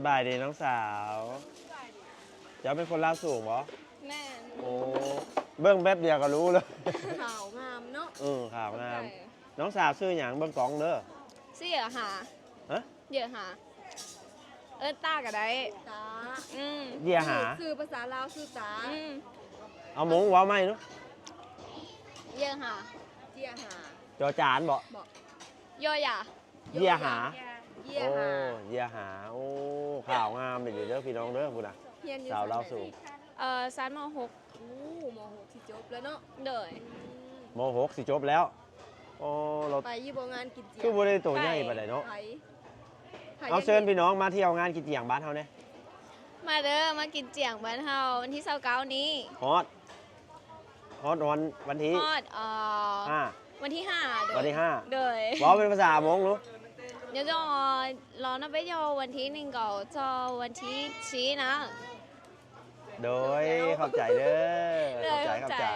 สบายดีน้องสาวเจ้าเป็นคนลาวสูงเหรอแม่โอ้เบิ้งแป๊บเดียวก็รู้เลยขาวงามเนาะข่าวงามน้องสาวซื้ออย่างเบิ้งกองเด้อเสียหาฮะเยอะหาตาก็ได้ตาเยี่ยหาคือภาษาลาวคือตาเอาหมงว้าไหมเนาะเยอะหาเยี่ยหาจอจานบ่ย่อยาเยี่ยหาเยี่ยหาเยี่ยหาโอ้ข่าวงามเดี๋ยวเด้อพี่น้องเด้อพูดนะสาวลาวสูงชั้นม.6ม.6สิจบแล้วเนาะเลยม.6สิจบแล้วโอ้เราไปยี่บงานกินเจียงคือบ่ได้ตัวใหญ่ปานใดเนาะเอาเชิญพี่น้องมาเที่ยวงานกินเจียงบ้านเฮาเนี่ยมาเด้อมากินเจียงบ้านเฮาวันที่29นี้ฮอตวันที่ฮอตวันที่5วันที่5เด้อบอกเป็นภาษามงรู้เดี๋ยวจะรอนะไปโยวันที่1ก่อนจะวันที่4นะโดยขอบใจเด้อขอบใจ